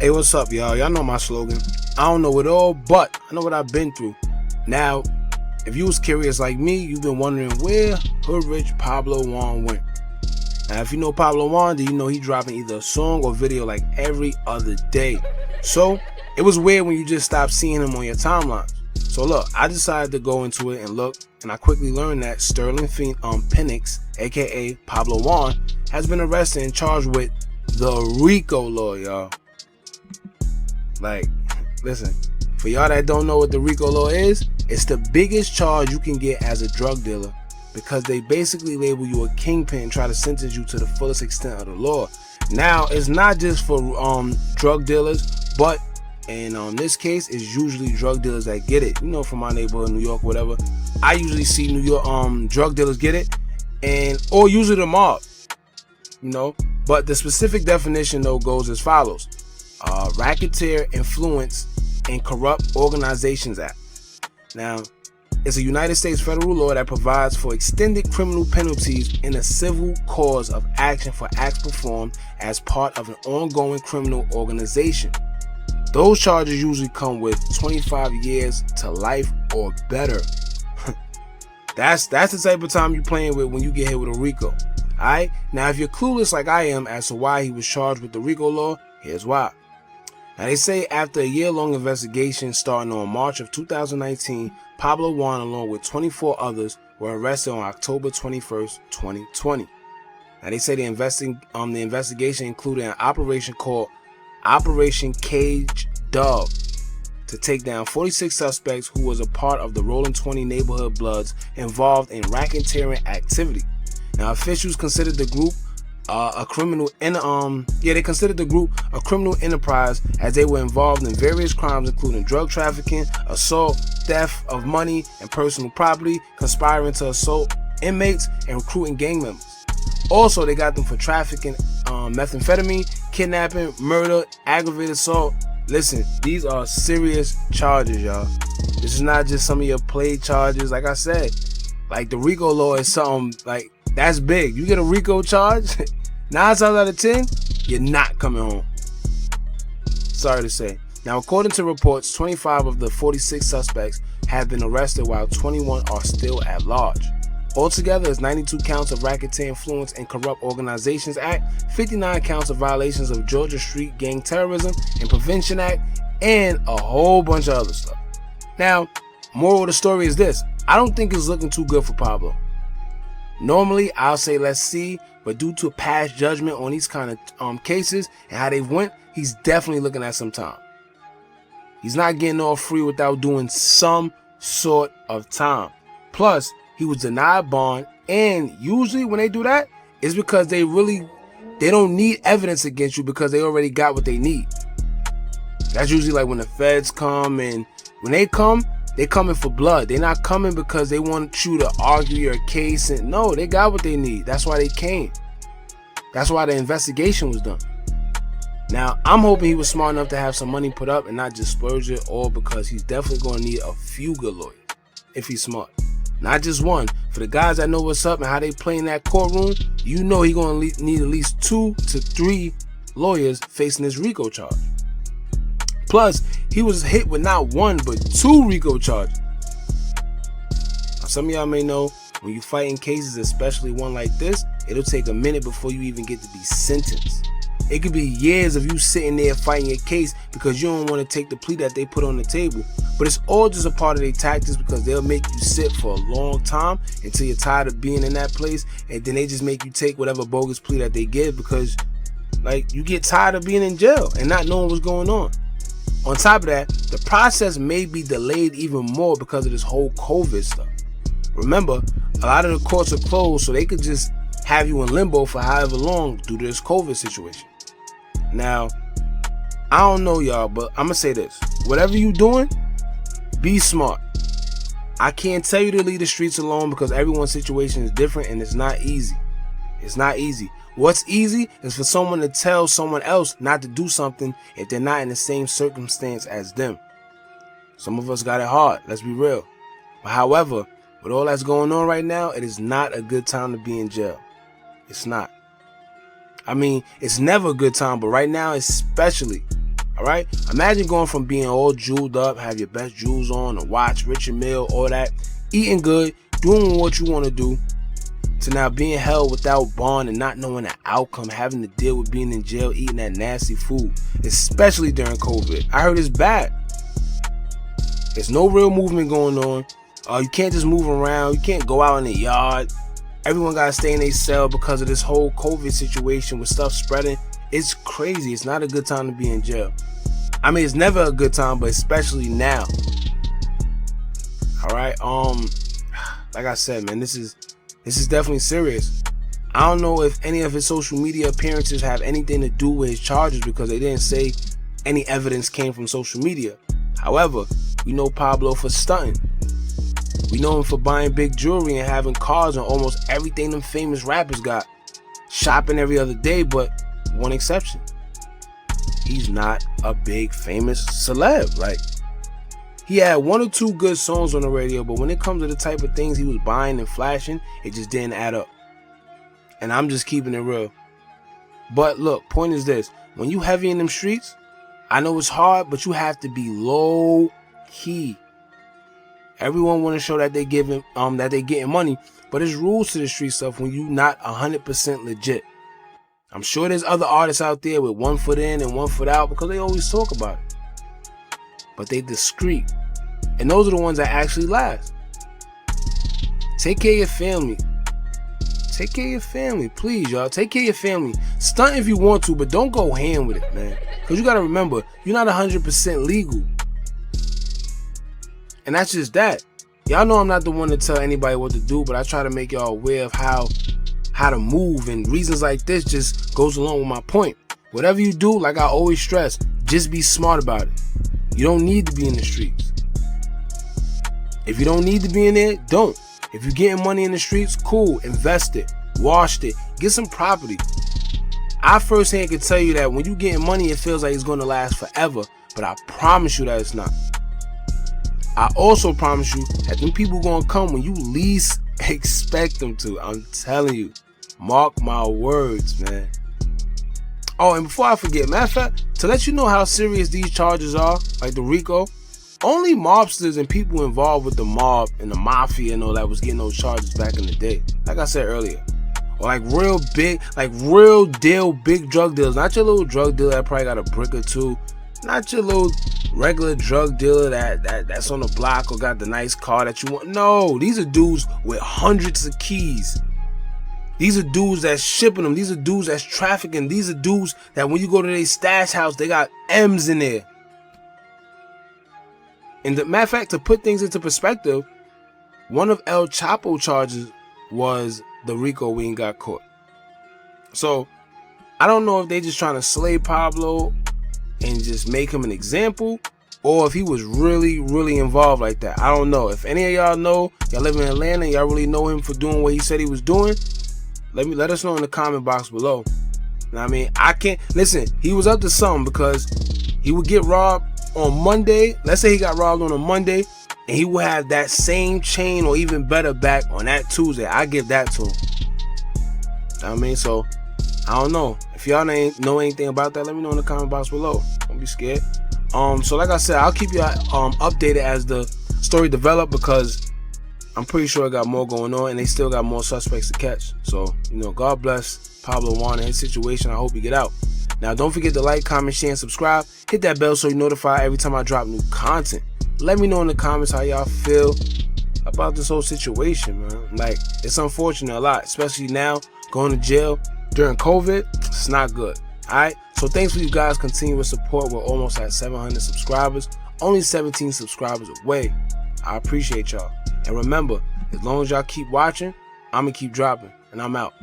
Hey, what's up, y'all? Y'all know my slogan. I don't know it all, but I know what I've been through. Now, if you was curious like me, you've been wondering where HoodRich Pablo Juan went. Now, if you know Pablo Juan, then you know he dropping either a song or video like every other day. So, it was weird when you just stopped seeing him on your timelines. So look, I decided to go into it and look, and I quickly learned that Sterling Penix, aka Pablo Juan, has been arrested and charged with the Rico law, y'all. Like, listen, for y'all that don't know what the Rico law is, it's the biggest charge you can get as a drug dealer, because they basically label you a kingpin and try to sentence you to the fullest extent of the law. Now, it's not just for drug dealers, but in this case, it's usually drug dealers that get it. You know, from my neighborhood, New York, whatever. I usually see New York drug dealers get it, or usually the mob. You know, but the specific definition though goes as follows: Racketeer Influence and Corrupt Organizations Act. Now, it's a United States federal law that provides for extended criminal penalties in a civil cause of action for acts performed as part of an ongoing criminal organization. Those charges usually come with 25 years to life or better. That's the type of time you're playing with when you get hit with a Rico. Alright? Now, if you're clueless like I am as to why he was charged with the Rico law, here's why. Now, they say after a year-long investigation starting on March of 2019, Pablo Juan, along with 24 others, were arrested on October 21st, 2020. Now, they say the investigation included an operation called Operation Cage Dog to take down 46 suspects who was a part of the Rolling 20 neighborhood Bloods involved in racketeering activity. Now, officials considered the group a criminal enterprise as they were involved in various crimes including drug trafficking, assault, theft of money and personal property, conspiring to assault inmates, and recruiting gang members. Also, they got them for trafficking methamphetamine, kidnapping, murder, aggravated assault. Listen, these are serious charges, y'all. This is not just some of your play charges. Like I said, like the Rico law is something like that's big. You get a Rico charge, 9 times out of 10, you're not coming home. Sorry to say. Now, according to reports, 25 of the 46 suspects have been arrested while 21 are still at large. Altogether, it's 92 counts of Racketeer Influence and Corrupt Organizations Act, 59 counts of violations of Georgia Street Gang Terrorism and Prevention Act, and a whole bunch of other stuff. Now, moral of the story is this: I don't think it's looking too good for Pablo. Normally, I'll say let's see, but due to past judgment on these kind of cases and how they went, he's definitely looking at some time. He's not getting off free without doing some sort of time. Plus, he was denied bond, and usually when they do that, it's because they don't need evidence against you because they already got what they need. That's usually like when the feds come, and when they come, they coming for blood. They're not coming because they want you to argue your case. And no, they got what they need. That's why they came. That's why the investigation was done. Now, I'm hoping he was smart enough to have some money put up and not just splurge it all, because he's definitely going to need a few good lawyers if he's smart. Not just one. For the guys that know what's up and how they play in that courtroom, you know he's going to need at least 2 to 3 lawyers facing this Rico charge. Plus, he was hit with not 1 but 2 Rico charges. Now, some of y'all may know, when you fight in cases, especially one like this, it'll take a minute before you even get to be sentenced. It could be years of you sitting there fighting your case because you don't want to take the plea that they put on the table. But it's all just a part of their tactics, because they'll make you sit for a long time until you're tired of being in that place, and then they just make you take whatever bogus plea that they give because, like, you get tired of being in jail and not knowing what's going on. On top of that, the process may be delayed even more because of this whole COVID stuff. Remember, a lot of the courts are closed, so they could just have you in limbo for however long due to this COVID situation. Now, I don't know y'all, but I'm going to say this. Whatever you doing, be smart. I can't tell you to leave the streets alone because everyone's situation is different and it's not easy. It's not easy. What's easy is for someone to tell someone else not to do something if they're not in the same circumstance as them. Some of us got it hard, let's be real. But however, with all that's going on right now, it is not a good time to be in jail. It's not. I mean, it's never a good time, but right now especially. All right? Imagine going from being all jeweled up, have your best jewels on, a watch, rich and meal, all that, eating good, doing what you want to do, to now being held without bond and not knowing the outcome, having to deal with being in jail, eating that nasty food, especially during COVID. I heard it's bad. There's no real movement going on. You can't just move around. You can't go out in the yard. Everyone got to stay in their cell because of this whole COVID situation with stuff spreading. It's crazy. It's not a good time to be in jail. I mean, it's never a good time, but especially now. All right. Like I said, man, this is definitely serious. I don't know if any of his social media appearances have anything to do with his charges because they didn't say any evidence came from social media. However, we know Pablo for stunting. We know him for buying big jewelry and having cars and almost everything them famous rappers got. Shopping every other day, but one exception. He's not a big famous celeb. Like, he had one or two good songs on the radio, but when it comes to the type of things he was buying and flashing, it just didn't add up. And I'm just keeping it real. But look, point is this. When you heavy in them streets, I know it's hard, but you have to be low key. Everyone want to show that they getting money, but there's rules to the street stuff when you not 100% legit. I'm sure there's other artists out there with 1 foot in and 1 foot out because they always talk about it. But they discreet. And those are the ones that actually last. Take care of your family. Take care of your family, please, y'all. Take care of your family. Stunt if you want to, but don't go ham with it, man. Because you got to remember, you're not 100% legal. And that's just that. Y'all know I'm not the one to tell anybody what to do, but I try to make y'all aware of how to move, and reasons like this just goes along with my point. Whatever you do, like I always stress, just be smart about it. You don't need to be in the streets. If you don't need to be in there, don't. If you're getting money in the streets, cool, invest it, wash it, get some property. I firsthand can tell you that when you're getting money, it feels like it's going to last forever, but I promise you that it's not. I also promise you that them people going to come when you least expect them to. I'm telling you. Mark my words, man. Oh, and before I forget, matter of fact, to let you know how serious these charges are, like the Rico, only mobsters and people involved with the mob and the mafia and all that was getting those charges back in the day. Like I said earlier. Or like real deal big drug dealers. Not your little drug dealer that probably got a brick or two. Not your little regular drug dealer that's on the block or got the nice car that you want. No, these are dudes with hundreds of keys. These are dudes that's shipping them. These are dudes that's trafficking. These are dudes that when you go to their stash house, they got M's in there. And the matter of fact, to put things into perspective, one of El Chapo charges was the Rico we ain't got caught. So I don't know if they just trying to slay Pablo and just make him an example, or if he was really, really involved like that. I don't know. If any of y'all know, y'all live in Atlanta, y'all really know him for doing what he said he was doing, let us know in the comment box below. I mean, I can't listen. He was up to something because he would get robbed on Monday. Let's say he got robbed on a Monday, and he would have that same chain or even better back on that Tuesday. I give that to him. I mean, so I don't know. If y'all know anything about that, let me know in the comment box below. Don't be scared. So like I said, I'll keep you updated as the story develops because I'm pretty sure I got more going on and they still got more suspects to catch. So, God bless Pablo Juan and his situation. I hope you get out. Now, don't forget to like, comment, share, and subscribe. Hit that bell so you're notified every time I drop new content. Let me know in the comments how y'all feel about this whole situation, man. Like, it's unfortunate a lot, especially now going to jail during COVID. It's not good. All right. So thanks for you guys' continuous support. We're almost at 700 subscribers. Only 17 subscribers away. I appreciate y'all. And remember, as long as y'all keep watching, I'm going to keep dropping. And I'm out.